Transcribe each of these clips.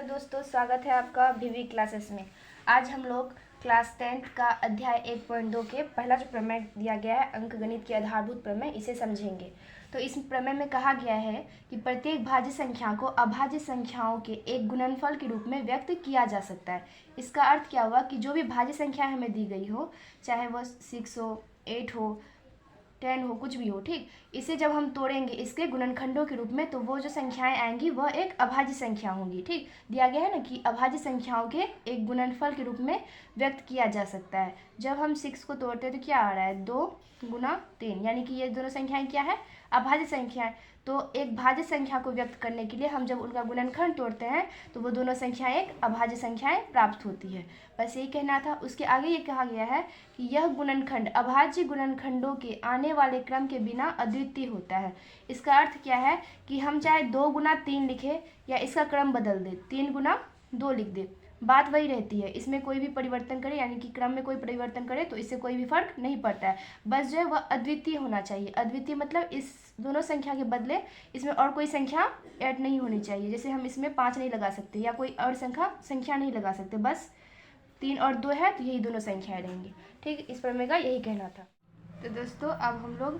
Hello दोस्तों, स्वागत है आपका वीवी क्लासेस में। आज हम लोग क्लास 10th का अध्याय 1.2 के पहला जो प्रमेय दिया गया है अंकगणित के आधारभूत प्रमेय, इसे समझेंगे। तो इस प्रमेय में कहा गया है कि प्रत्येक भाज्य संख्या को अभाज्य संख्याओं के एक गुणनफल के रूप में व्यक्त किया जा सकता है। इसका अर्थ क्या हुआ कि जो भी भाज्य संख्या हमें दी गई हो, चाहे वह 6 हो, 8 हो, 10 हो, कुछ भी हो, ठीक, इसे जब हम तोड़ेंगे इसके गुणनखंडों के रूप में, तो वो जो संख्याएं आएंगी वह एक अभाज्य संख्या होंगी। ठीक, दिया गया है ना कि अभाज्य संख्याओं के एक गुणनफल के रूप में व्यक्त किया जा सकता है। जब हम 6 को तोड़ते हैं तो क्या आ रहा है, 2 गुना 3, यानी कि ये दोनों संख्याएं क्या है, अभाज्य संख्याएं। तो एक भाज्य संख्या को व्यक्त करने के लिए हम जब उनका गुणनखंड तोड़ते हैं तो वो दोनों संख्याएं एक अभाज्य संख्याएं प्राप्त होती है। बस यही कहना था। उसके आगे ये कहा गया है कि यह गुणनखंड अभाज्य गुणनखंडों के आने वाले क्रम के बिना अद्वितीय होता है। इसका अर्थ क्या है कि हम चाहे 2 गुना 3 लिखें या इसका क्रम बदल दे, 3 गुना 2 लिख दे, बात वही रहती है। इसमें कोई भी परिवर्तन करे, यानी कि क्रम में कोई परिवर्तन करे, तो इससे कोई भी फर्क नहीं पड़ता है। बस जो है वह अद्वितीय होना चाहिए। अद्वितीय मतलब इस दोनों संख्या के बदले इसमें और कोई संख्या ऐड नहीं होनी चाहिए। जैसे हम इसमें 5 नहीं लगा सकते या कोई और संख्या नहीं लगा सकते, बस 3 और 2 है तो यही दोनों संख्याएं रहेंगी। ठीक, इस प्रमेय का यही कहना था। तो दोस्तों, अब हम लोग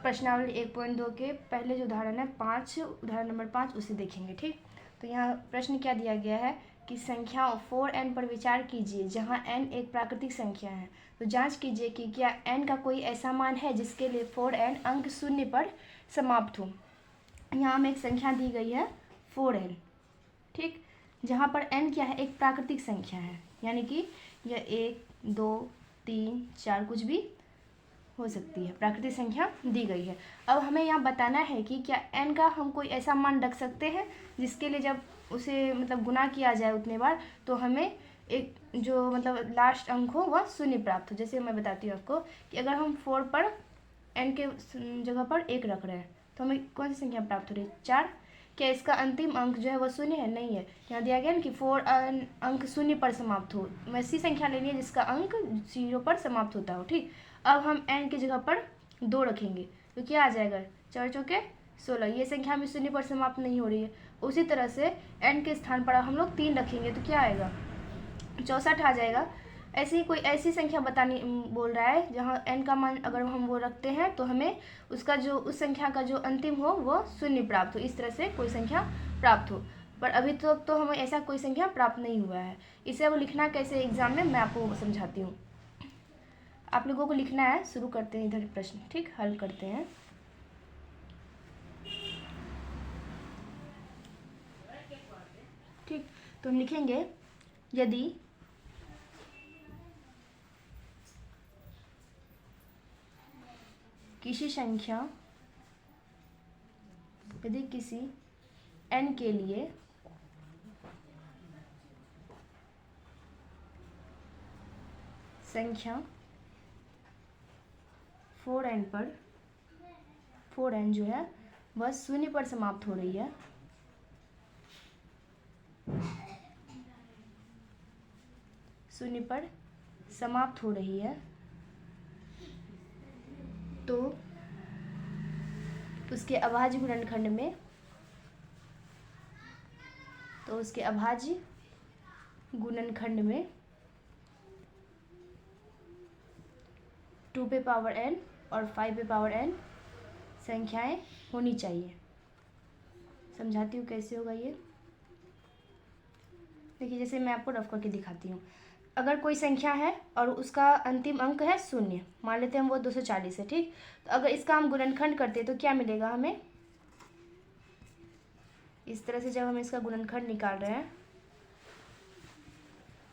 प्रश्नावली 1.2 के पहले जो उदाहरण है उदाहरण नंबर 5 उसे देखेंगे। ठीक, तो यहाँ प्रश्न क्या दिया गया है कि संख्याओं 4n पर विचार कीजिए जहाँ n एक प्राकृतिक संख्या है। तो जांच कीजिए कि क्या n का कोई ऐसा मान है जिसके लिए 4n अंक शून्य पर समाप्त हो। यहाँ हमें एक संख्या दी गई है 4n, ठीक, जहाँ पर n क्या है, एक प्राकृतिक संख्या है, यानी कि यह 1, 2, 3, 4 कुछ भी हो सकती है, प्राकृतिक संख्या दी गई है। अब हमें यहाँ बताना है कि क्या n का हम कोई ऐसा मान रख सकते हैं जिसके लिए जब उसे मतलब गुना किया जाए उतने बार तो हमें एक जो मतलब लास्ट अंक हो वह शून्य प्राप्त हो। जैसे मैं बताती हूँ आपको कि अगर हम 4 पर n के जगह पर 1 रख रहे हैं तो हमें कौन सी संख्या प्राप्त हो रही है, 4। क्या इसका अंतिम अंक जो है वह शून्य है, नहीं है। यहाँ दिया गया ना कि 4 अंक शून्य पर समाप्त हो, वैसी संख्या लेनी है जिसका अंक 0 पर समाप्त होता हो। ठीक, अब हम n की जगह पर 2 रखेंगे तो क्या आ जाएगा, 4 चौके 16। ये संख्या में शून्य पर समाप्त नहीं हो रही है। उसी तरह से n के स्थान पर हम लोग 3 रखेंगे तो क्या आएगा, 64 आ जाएगा। ऐसी कोई ऐसी संख्या बतानी बोल रहा है जहाँ n का मान अगर हम वो रखते हैं तो हमें उसका जो उस संख्या का जो अंतिम हो वो शून्य प्राप्त हो, इस तरह से कोई संख्या प्राप्त हो। पर अभी तो हमें ऐसा कोई संख्या प्राप्त नहीं हुआ है। इसे अब लिखना कैसे एग्जाम में मैं आपको समझाती हूँ। आप लोगों को लिखना है, शुरू करते हैं इधर प्रश्न, ठीक, हल करते हैं। ठीक, तो हम लिखेंगे यदि किसी n के लिए संख्या 4n पर 4n जो है वह शून्य पर समाप्त हो रही है, शून्य पर समाप्त हो रही है, तो उसके अभाज्य गुणनखंड में में 2 पे पावर n और 5 पे पावर n संख्याएं होनी चाहिए। समझाती हूँ कैसे होगा ये। देखिए, जैसे मैं आपको रफ करके दिखाती हूँ। अगर कोई संख्या है और उसका अंतिम अंक है 0, मान लेते हैं वो 240 है, ठीक, तो अगर इसका हम गुणनखंड करते हैं तो क्या मिलेगा हमें, इस तरह से जब हम इसका गुणनखंड निकाल रहे हैं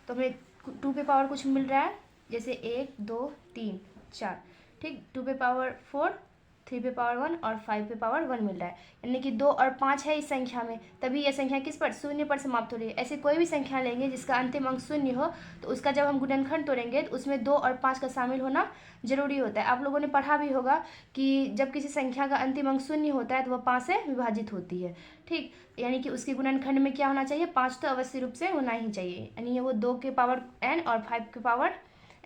तो हमें 2 पे पावर कुछ मिल रहा है, जैसे 1, 2, 3, 4, ठीक, 2 पे पावर 4, 3 पे पावर 1 और 5 पे पावर 1 मिल रहा है, यानी कि 2 और 5 है इस संख्या में, तभी यह संख्या किस पर, शून्य पर समाप्त हो रही है। ऐसे कोई भी संख्या लेंगे जिसका अंतिम अंक 0 हो तो उसका जब हम गुणनखंड तोड़ेंगे तो उसमें 2 और 5 का शामिल होना जरूरी होता है। आप लोगों ने पढ़ा भी होगा कि जब किसी संख्या का अंतिम अंक 0 होता है तो वह 5 से विभाजित होती है, ठीक, यानी कि उसके गुणनखंड में क्या होना चाहिए, 5 तो अवश्य रूप से होना ही चाहिए, यानी ये वो 2 के पावर n और 5 के पावर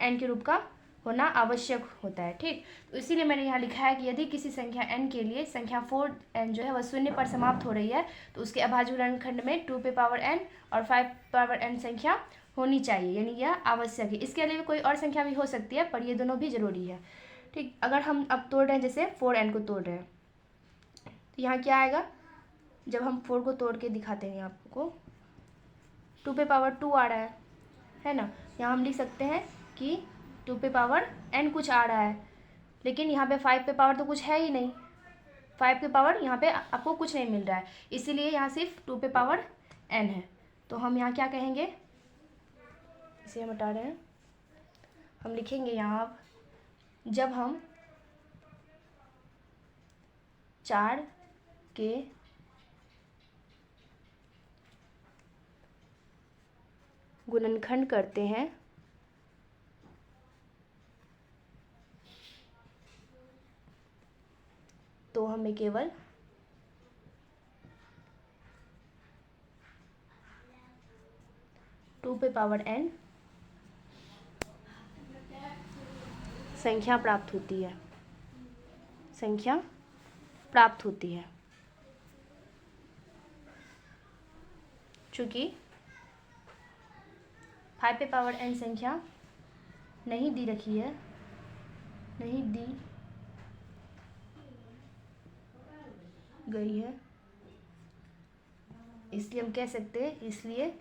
n के रूप का होना आवश्यक होता है। ठीक, तो इसीलिए मैंने यहाँ लिखा है कि यदि किसी संख्या n के लिए संख्या 4n जो है वह शून्य पर समाप्त हो रही है तो उसके अभाज्य गुणनखंड में 2n और 5n संख्या होनी चाहिए, यानी यह आवश्यक है। इसके अलावा कोई और संख्या भी हो सकती है, पर ये दोनों भी जरूरी है। ठीक, अगर हम अब तोड़ रहे हैं, जैसे 4n को तोड़ रहे हैं, तो यहाँ क्या आएगा, जब हम 4 को तोड़ के दिखाते हैं आपको, 2 आ रहा है ना। यहाँ हम लिख सकते हैं कि 2n कुछ आ रहा है, लेकिन यहाँ पे 5 तो कुछ है ही नहीं। 5 यहाँ पे आपको कुछ नहीं मिल रहा है, इसीलिए यहाँ सिर्फ 2n है। तो हम यहाँ क्या कहेंगे, इसे हम हटा रहे हैं, हम लिखेंगे यहाँ जब हम 4 के गुणनखंड करते हैं तो हमें केवल n संख्या प्राप्त होती है, संख्या प्राप्त होती है। चूँकि 5n संख्या नहीं दी रखी है, नहीं दी गई है, इसलिए हम कह सकते हैं, इसलिए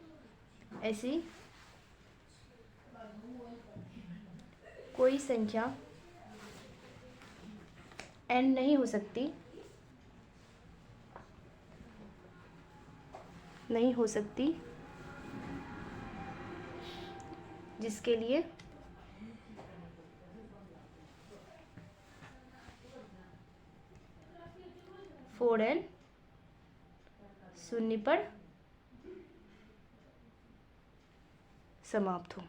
ऐसी कोई संख्या n नहीं हो सकती, नहीं हो सकती जिसके लिए n शून्य पर समाप्त हो।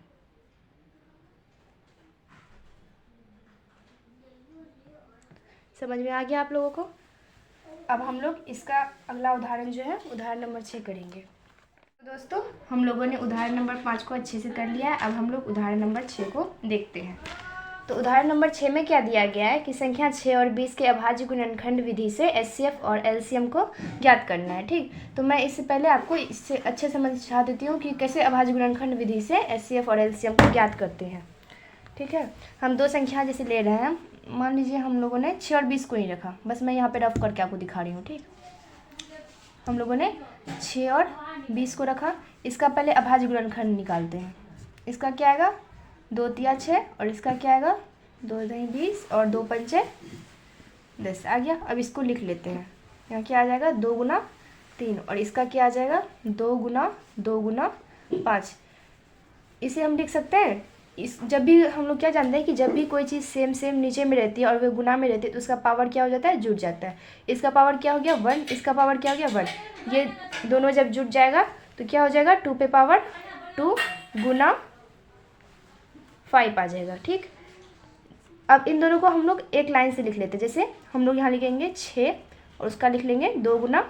समझ में आ गया आप लोगों को। अब हम लोग इसका अगला उदाहरण जो है उदाहरण नंबर 6 करेंगे। तो दोस्तों, हम लोगों ने उदाहरण नंबर 5 को अच्छे से कर लिया है। अब हम लोग उदाहरण नंबर 6 को देखते हैं। तो उदाहरण नंबर 6 में क्या दिया गया है कि संख्या 6 और 20 के अभाज्य गुणनखंड विधि से एचसीएफ और एलसीएम को ज्ञात करना है। ठीक, तो मैं इससे पहले आपको इससे अच्छे समझा देती हूँ कि कैसे अभाज्य गुणनखंड विधि से एचसीएफ और एलसीएम को ज्ञात करते हैं। ठीक है, हम दो संख्या जैसे ले रहे हैं, मान लीजिए हम लोगों ने 6 और 20 को ही रखा, बस मैं यहाँ पे रफ करके आपको दिखा रही हूँ। ठीक, हम लोगों ने 6 और 20 को रखा, इसका पहले अभाज्य गुणनखंड निकालते हैं। इसका क्या आएगा, 2 तिया 6, और इसका क्या आएगा, 2 दही 20 और 2 पंचे 10 आ गया। अब इसको लिख लेते हैं, यहाँ क्या आ जाएगा, 2 गुना 3, और इसका क्या आ जाएगा, 2 गुना 5। इसे हम लिख सकते हैं, इस जब भी हम लोग क्या जानते हैं कि जब भी कोई चीज़ सेम नीचे में रहती है और वे गुना में रहती है तो उसका पावर क्या हो जाता है, जुड़ जाता है। इसका पावर क्या हो गया 1, इसका पावर क्या हो गया 1। ये दोनों जब जुड़ जाएगा तो क्या हो जाएगा, 2 गुना 5 आ जाएगा। ठीक, अब इन दोनों को हम लोग एक लाइन से लिख लेते हैं। जैसे हम लोग यहाँ लिखेंगे 6 और उसका लिख लेंगे 2 गुना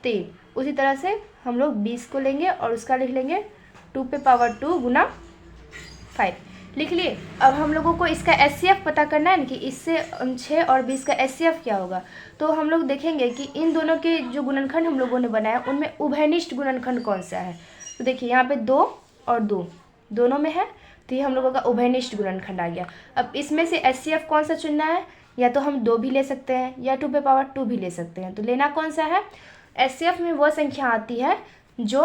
3। उसी तरह से हम लोग 20 को लेंगे और उसका लिख लेंगे 2 गुना 5। लिख लिए। अब हम लोगों को इसका एचसीएफ पता करना है ना कि इससे 6 और 20 का एचसीएफ क्या होगा। तो हम लोग देखेंगे कि इन दोनों के जो गुणनखंड हम लोगों ने बनाया उनमें उभयनिष्ठ गुणनखंड कौन सा है। तो देखिए यहाँ पे 2 और 2 दोनों में है, तो ये हम लोगों का उभयनिष्ठ गुणनखंड आ गया। अब इसमें से एचसीएफ कौन सा चुनना है, या तो हम 2 भी ले सकते हैं या 2 भी ले सकते हैं। तो लेना कौन सा है, एचसीएफ में वह संख्या आती है जो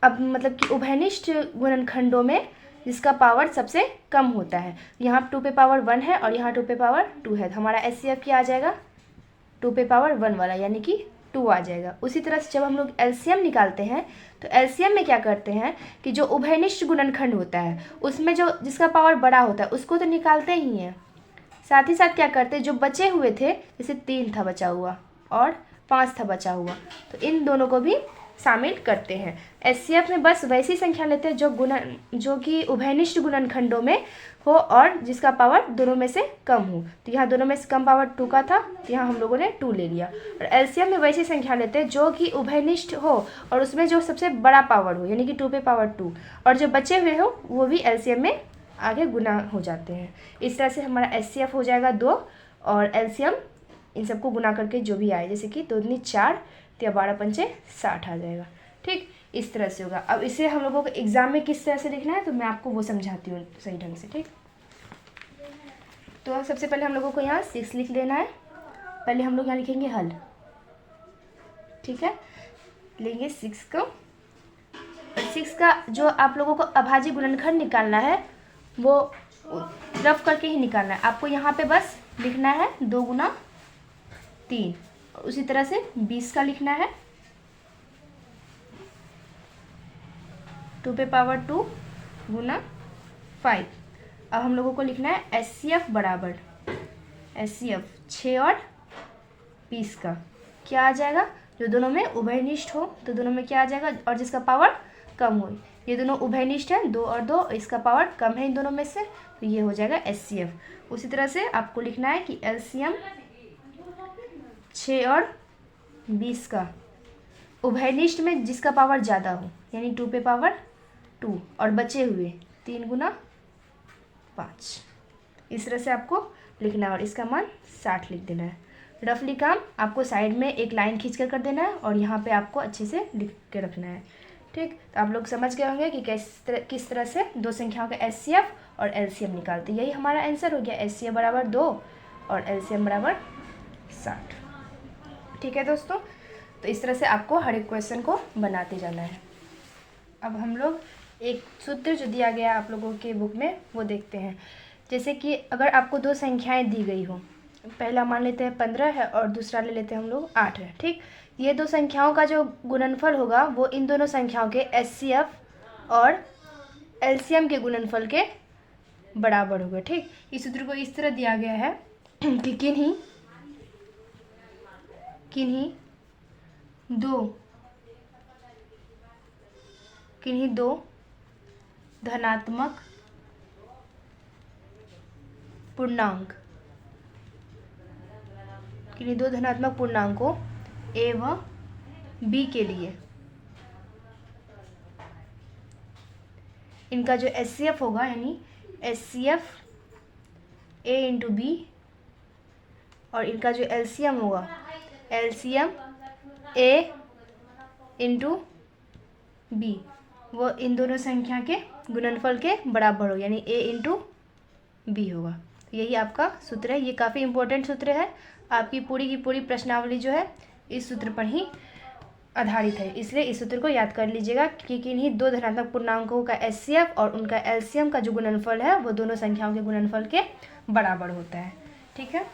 अब मतलब कि उभयनिष्ठ गुणनखंडों में जिसका पावर सबसे कम होता है। यहाँ 2 है और यहाँ 2 है, तो हमारा एचसीएफ क्या आ जाएगा, 2 वाला, यानी कि 2 आ जाएगा। उसी तरह से जब हम लोग एलसीएम निकालते हैं तो एलसीएम में क्या करते हैं कि जो उभयनिष्ठ गुणनखंड होता है उसमें जो जिसका पावर बड़ा होता है उसको तो निकालते ही हैं, साथ ही साथ क्या करते हैं जो बचे हुए थे, जैसे 3 था बचा हुआ और 5 था बचा हुआ, तो इन दोनों को भी शामिल करते हैं। एचसीएफ में बस वैसी संख्या लेते हैं जो कि उभयनिष्ठ गुणनखंडों में हो और जिसका पावर दोनों में से कम हो। तो यहाँ दोनों में से कम पावर 2 का था, तो यहाँ हम लोगों ने 2 ले लिया। और एलसीएम में वैसी संख्या लेते हैं जो कि उभयनिष्ठ हो और उसमें जो सबसे बड़ा पावर हो, यानी कि 2 और जो बचे हुए हो वो भी एलसीएम में आगे गुना हो जाते हैं। इस तरह से हमारा HCF हो जाएगा 2 और LCM इन सबको गुना करके जो भी आए, जैसे कि 2 दूनी 4 या 12 पंचे 60 आ जाएगा। ठीक, इस तरह से होगा। अब इसे हम लोगों को एग्जाम में किस तरह से लिखना है तो मैं आपको वो समझाती हूँ सही ढंग से। ठीक, तो सबसे पहले हम लोगों को यहाँ 6 लिख लेना है। पहले हम लोग यहाँ लिखेंगे हल। ठीक है, लेंगे 6 को, और 6 का जो आप लोगों को अभाज्य गुणनखंड निकालना है वो रफ करके ही निकालना है। आपको यहाँ पे बस लिखना है 2 गुना 3, और उसी तरह से 20 का लिखना है 2 पे पावर 2 गुना 5। अब हम लोगों को लिखना है HCF बराबर HCF 6 और 20 का क्या आ जाएगा, जो दोनों में उभयनिष्ठ हो तो दोनों में क्या आ जाएगा, और जिसका पावर कम हो। ये दोनों उभयनिष्ठ है 2 और 2, इसका पावर कम है इन दोनों में से, तो ये हो जाएगा HCF। उसी तरह से आपको लिखना है कि LCM 6 और 20 का उभयनिष्ठ में जिसका पावर ज़्यादा हो, यानी 2 पे पावर 2 और बचे हुए 3 गुना 5। इस तरह से आपको लिखना है और इसका मान 60 लिख देना है। रफली काम आपको साइड में एक लाइन खींच कर देना है और यहाँ पे आपको अच्छे से लिख के रखना है। ठीक, तो आप लोग समझ गए होंगे कि किस तरह से दो संख्याओं का HCF और LCM निकालते। यही हमारा आंसर हो गया, HCF बराबर 2 और LCM बराबर 60। ठीक है दोस्तों, तो इस तरह से आपको हर एक क्वेश्चन को बनाते जाना है। अब हम लोग एक सूत्र जो दिया गया आप लोगों के बुक में वो देखते हैं। जैसे कि अगर आपको 2 संख्याएं दी गई हो, पहला मान लेते हैं 15 है और दूसरा ले लेते हैं हम लोग 8 है। ठीक, ये 2 संख्याओं का जो गुणनफल होगा वो इन दोनों संख्याओं के HCF और LCM के गुणनफल के बराबर होगा। ठीक, इस सूत्र को इस तरह दिया गया है कि किन्हीं दो धनात्मक पूर्णांकों A व B के लिए इनका जो HCF होगा, यानी HCF A इंटू B, और इनका जो LCM होगा LCM A इंटू B, वो इन दोनों संख्या के गुणनफल के बराबर हो, यानी A इंटू B होगा। यही आपका सूत्र है। ये काफ़ी इंपॉर्टेंट सूत्र है। आपकी पूरी की पूरी प्रश्नावली जो है इस सूत्र पर ही आधारित है, इसलिए इस सूत्र को याद कर लीजिएगा कि किन्हीं 2 धनात्मक पूर्णांकों का HCF और उनका LCM का जो गुणनफल है वो दोनों संख्याओं के गुणनफल के बराबर होता है। ठीक है,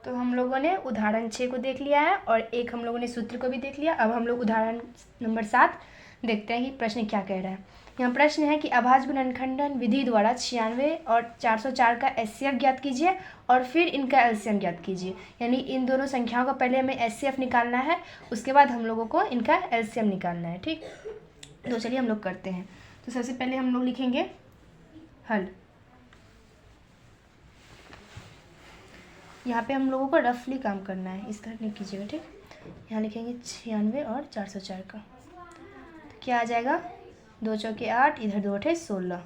तो हम लोगों ने उदाहरण 6 को देख लिया है और एक हम लोगों ने सूत्र को भी देख लिया। अब हम लोग उदाहरण नंबर 7 देखते हैं कि प्रश्न क्या कह रहा है। यहाँ प्रश्न है कि अभाज्य गुणनखंडन विधि द्वारा 96 और 404 का HCF ज्ञात कीजिए और फिर इनका LCM ज्ञात कीजिए। यानी इन दोनों संख्याओं का पहले हमें HCF निकालना है, उसके बाद हम लोगों को इनका LCM निकालना है। ठीक, तो चलिए हम लोग करते हैं। तो सबसे पहले हम लोग लिखेंगे हल। यहाँ पे हम लोगों को रफली काम करना है, इस तरह नहीं कीजिएगा। ठीक, यहाँ लिखेंगे 96 और 404 का, तो क्या आ जाएगा, 2 चौके 8, इधर 2 8 16,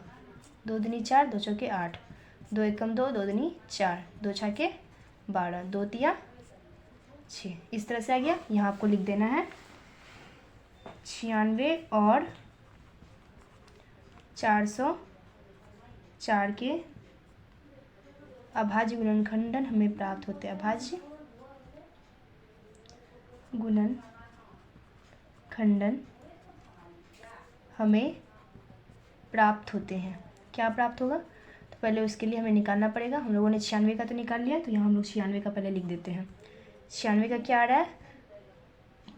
2 दूनी 4, 2 चौके 8, 2 एकम 2, 2 दूनी 4, 2 छके 12, 2 तिया 6। इस तरह से आ गया। यहाँ आपको लिख देना है 96 और 404 के अभाज्य गुणनखंडन हमें प्राप्त होते हैं। अभाज्य गुणनखंडन हमें प्राप्त होते हैं। क्या प्राप्त होगा, तो पहले उसके लिए हमें निकालना पड़ेगा। हम लोगों ने 96 का तो निकाल लिया, तो यहाँ हम लोग 96 का पहले लिख देते हैं। 96 का क्या आ रहा है,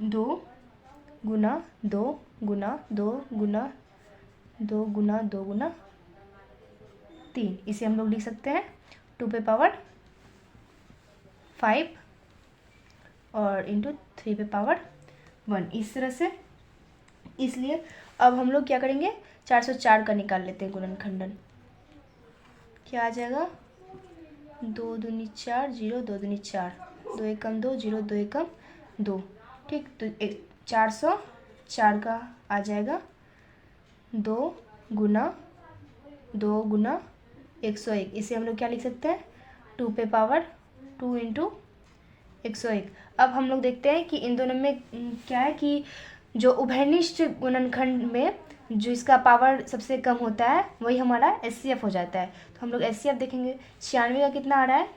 2 गुना 2 गुना 2 गुना 2 गुना 2 गुना 3। इसे हम लोग लिख सकते हैं 2 पे पावर 5 और इंटू 3 पे पावर 1, इस तरह से। इसलिए अब हम लोग क्या करेंगे, 404 का निकाल लेते हैं गुणनखंडन। क्या आ जाएगा, 2 दूनी 4, 0 2 दूनी 4, 2 एकम 2, 0 2 एकम 2। ठीक, तो 404 का आ जाएगा 2 गुना 101। इसे हम लोग क्या लिख सकते हैं, 2 पे पावर 2 इंटू 101। अब हम लोग देखते हैं कि इन दोनों में क्या है कि जो उभयनिष्ठ गुणनखंड में जो इसका पावर सबसे कम होता है वही हमारा HCF हो जाता है। तो हम लोग HCF देखेंगे। 96 का कितना आ रहा है,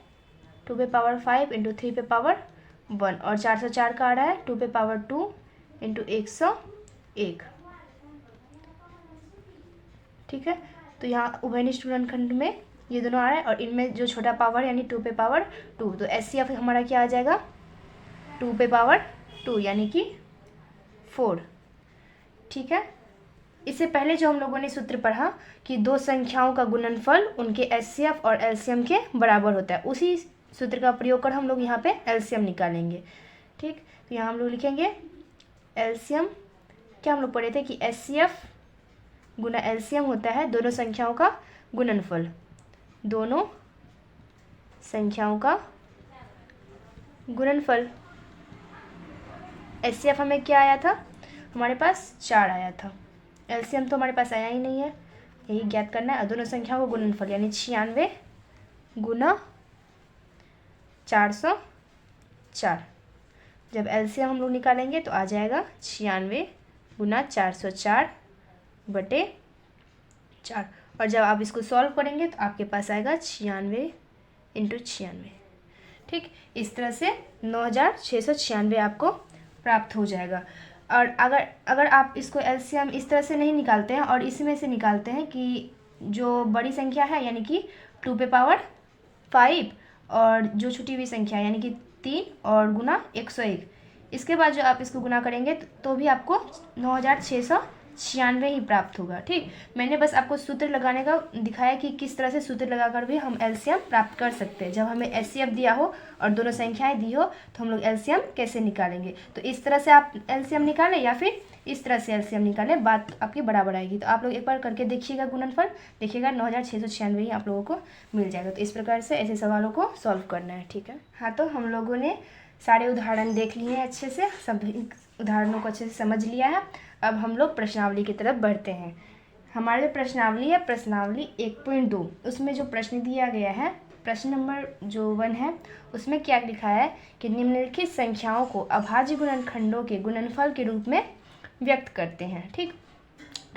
2 पे पावर 5 इंटू 3 पे पावर 1, और 404 का आ रहा है 2 पे पावर 2 इंटू 101। ठीक है, तो यहाँ उभयनिष्ठ गुणनखंड में ये दोनों आ रहा है, और इनमें जो छोटा पावर यानी 2 पे पावर 2, तो HCF हमारा क्या आ जाएगा, 2 पे पावर 2 यानी कि 4। ठीक है, इससे पहले जो हम लोगों ने सूत्र पढ़ा कि दो संख्याओं का गुणनफल उनके HCF और LCM के बराबर होता है, उसी सूत्र का प्रयोग कर हम लोग यहाँ पे LCM निकालेंगे। ठीक, तो यहाँ हम लोग लिखेंगे LCM, क्या हम लोग पढ़े थे कि HCF गुना LCM होता है दोनों संख्याओं का गुणनफल, दोनों संख्याओं का गुणनफल। HCF हमें क्या आया था, हमारे पास 4 आया था, LCM तो हमारे पास आया ही नहीं है, यही ज्ञात करना है। दोनों संख्याओं का गुणनफल यानी 96 गुना 404। जब LCM हम लोग निकालेंगे तो आ जाएगा 96 गुना 404 बटे 4, और जब आप इसको सॉल्व करेंगे तो आपके पास आएगा 96 इंटू 96। ठीक, इस तरह से 9696 आपको प्राप्त हो जाएगा। और अगर आप इसको LCM इस तरह से नहीं निकालते हैं और इसी में से निकालते हैं कि जो बड़ी संख्या है यानी कि 2 पे पावर 5 और जो छुटी हुई संख्या यानी कि 3 और गुना 101, इसके बाद जो आप इसको गुना करेंगे तो भी आपको 9696 ही प्राप्त होगा। ठीक, मैंने बस आपको सूत्र लगाने का दिखाया कि किस तरह से सूत्र लगाकर भी हम LCM प्राप्त कर सकते हैं। जब हमें HCF दिया हो और दोनों संख्याएं दी हो तो हम लोग LCM कैसे निकालेंगे, तो इस तरह से आप LCM निकालें या फिर इस तरह से LCM निकालें, बात आपकी बराबर आएगी। तो आप लोग एक बार करके देखिएगा गुणनफल, देखिएगा 9696 ही आप लोगों को मिल जाएगा। तो इस प्रकार से ऐसे सवालों को सॉल्व करना है। ठीक है, हाँ, तो हम लोगों ने सारे उदाहरण देख लिए हैं, अच्छे से सभी उदाहरणों को अच्छे से समझ लिया है। अब हम लोग प्रश्नावली की तरफ बढ़ते हैं। हमारे जो प्रश्नावली है, प्रश्नावली 1.2, उसमें जो प्रश्न दिया गया है, प्रश्न नंबर जो 1 है, उसमें क्या लिखा है कि निम्नलिखित संख्याओं को अभाज्य गुणनखंडों के गुणनफल के रूप में व्यक्त करते हैं। ठीक,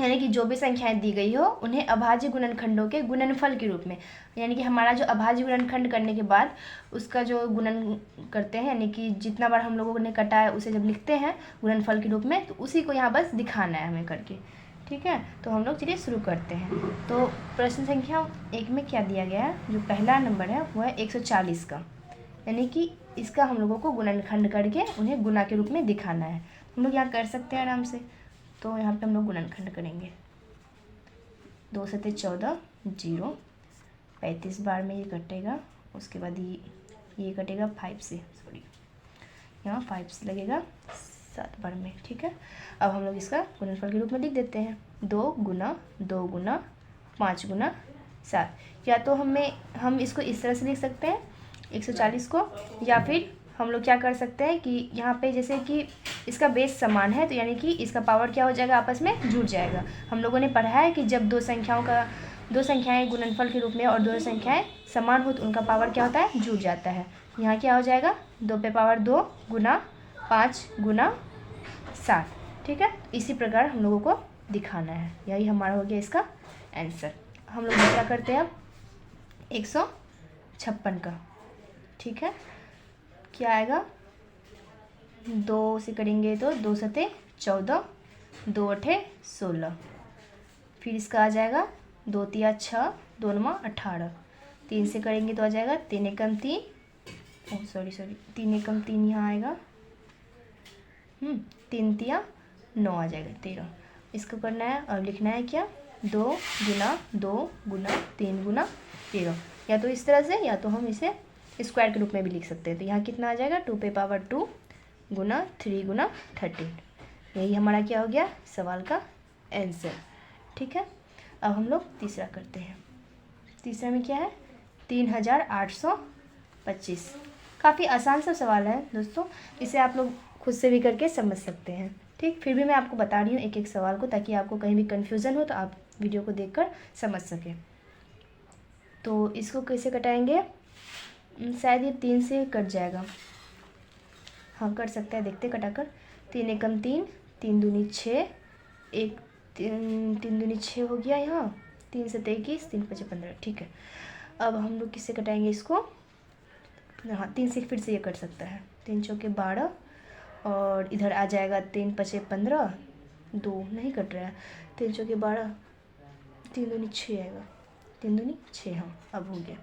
यानी कि जो भी संख्याएं दी गई हो उन्हें अभाज्य गुणनखंडों के गुणनफल के रूप में, यानी कि हमारा जो अभाज्य गुणनखंड करने के बाद उसका जो गुणन करते हैं, यानी कि जितना बार हम लोगों ने काटा है उसे जब लिखते हैं गुणनफल के रूप में, तो उसी को यहाँ बस दिखाना है हमें करके। ठीक है, तो हम लोग चलिए शुरू करते हैं। तो प्रश्न संख्या 1 में क्या दिया गया है, जो पहला नंबर है वो है 140 का, यानी कि इसका हम लोगों को गुणनखंड करके उन्हें गुना के रूप में दिखाना है। हम लोग यहाँ कर सकते हैं आराम से। तो यहाँ पे हम लोग गुणनखंड करेंगे, 2 सते 14, 0, 35 बार में ये कटेगा, उसके बाद ये कटेगा 5 से, सॉरी यहाँ 5 से लगेगा 7 बार में। ठीक है, अब हम लोग इसका गुणनफल के रूप में लिख देते हैं, 2 गुना 2 गुना 5 गुना 7। या तो हम इसको इस तरह से लिख सकते हैं 140 को, या फिर हम लोग क्या कर सकते हैं कि यहाँ पे जैसे कि इसका बेस समान है तो यानी कि इसका पावर क्या हो जाएगा, आपस में जुड़ जाएगा। हम लोगों ने पढ़ा है कि जब दो संख्याएं गुणनफल के रूप में और दोनों संख्याएं समान हो तो उनका पावर क्या होता है, जुड़ जाता है। यहाँ क्या हो जाएगा, 2 पे पावर 2 गुना 5 गुना 7। ठीक है, इसी प्रकार हम लोगों को दिखाना है, यही हमारा हो गया इसका आंसर। हम लोग दूसरा करते हैं अब 156 का। ठीक है, क्या आएगा, 2 से करेंगे तो 2 सते 14, 2 अठे 16, फिर इसका आ जाएगा 2 तिया 6, 2 नमा 18, 3 से करेंगे तो आ जाएगा 3 एकम 3, 3 एकम 3 यहाँ आएगा, 3 तिया 9 आ जाएगा 13। इसको करना है और लिखना है क्या, 2 गुना 2 गुना 3 गुना 13, या तो इस तरह से या तो हम इसे स्क्वायर के रूप में भी लिख सकते हैं। तो यहाँ कितना आ जाएगा, 2 पे पावर 2 गुना 3 गुना 13। यही हमारा क्या हो गया, सवाल का आंसर। ठीक है, अब हम लोग तीसरा करते हैं। तीसरा में क्या है, 3825। काफ़ी आसान सा सवाल है दोस्तों, इसे आप लोग खुद से भी करके समझ सकते हैं। ठीक, फिर भी मैं आपको बता रही हूँ एक एक सवाल को, ताकि आपको कहीं भी कन्फ्यूज़न हो तो आप वीडियो को देखकर समझ सकें। तो इसको कैसे कटाएंगे? शायद ये 3 से कट जाएगा। हाँ कट सकता है, देखते कटाकर। 3 एकम 3, 3 दूनी 6, 3 दूनी 6 हो गया यहाँ, 3 से 21, 3 पचे 15। ठीक है, अब हम लोग किससे कटाएंगे इसको? हाँ 3 से फिर से ये कट सकता है। 3 चौके 12 और इधर आ जाएगा 3 पचे 15, 2 नहीं कट रहा है। 3 चौके 12, 3 दूनी 6 आएगा, 3 दूनी 6। हाँ अब हो गया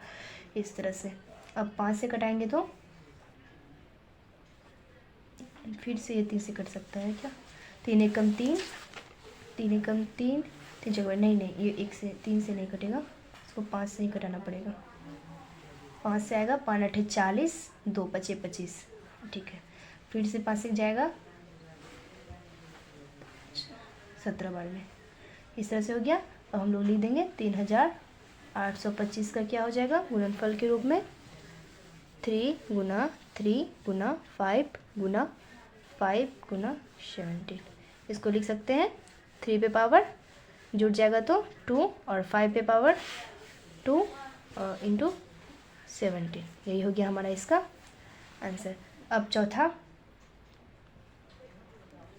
इस तरह से। अब 5 से कटाएंगे तो फिर से ये 3 से कट सकता है क्या? 3 एकम 3, 3 एकम 3, 3 जगह नहीं ये 1 से 3 से नहीं कटेगा, इसको 5 से ही कटाना पड़ेगा। 5 से आएगा, 5 अठे 40, 2 पचे 25। ठीक है, फिर से 5 से जाएगा 17 बार में। इस तरह से हो गया। अब हम लोग लिख देंगे 3825 का क्या हो जाएगा गुणनफल के रूप में? 3 गुना 3 गुना 5 गुना 5 गुना 17। इसको लिख सकते हैं 3 पे पावर जुड़ जाएगा तो 2 और 5 पे पावर 2 इंटू 17। यही हो गया हमारा इसका आंसर। अब चौथा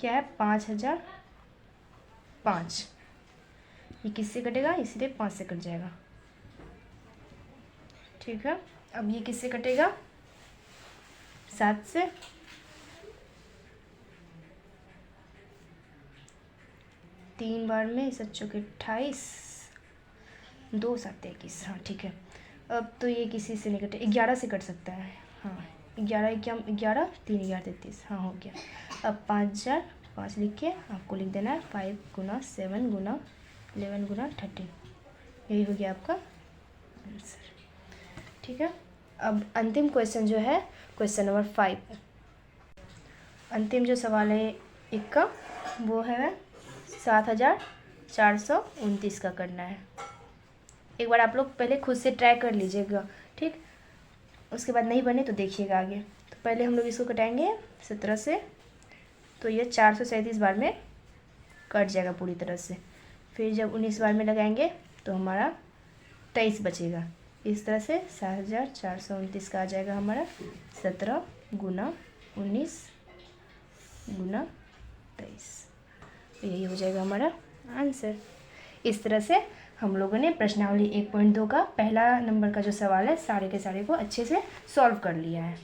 क्या है? 5005। ये किससे कटेगा? इसलिए 5 से कट जाएगा। ठीक है, अब ये किससे कटेगा? 7 से। 3 बार में 7 चौके 28, 2 7 21। हाँ ठीक है, अब तो ये किसी से नहीं कटे, 11 से कट सकता है। हाँ 11 क्या 11, 3 11 33। हाँ हो गया। अब 5005 लिख के आपको लिख देना है 5 गुना 7 गुना 11 गुना 13। यही हो गया आपका आंसर। ठीक है, अब अंतिम क्वेश्चन जो है क्वेश्चन नंबर 5। अंतिम जो सवाल है एक का वो है 7429 का करना है। एक बार आप लोग पहले खुद से ट्राई कर लीजिएगा, ठीक? उसके बाद नहीं बने तो देखिएगा आगे। तो पहले हम लोग इसको कटाएंगे 17 से, तो ये 437 बार में कट जाएगा पूरी तरह से। फिर जब 19 बार में लगाएंगे तो हमारा 23 बचेगा। इस तरह से 7429 का आ जाएगा हमारा 17 गुना 19 गुना 23। यही हो जाएगा हमारा आंसर। इस तरह से हम लोगों ने प्रश्नावली 1.2 का पहला नंबर का जो सवाल है सारे के सारे को अच्छे से सॉल्व कर लिया है।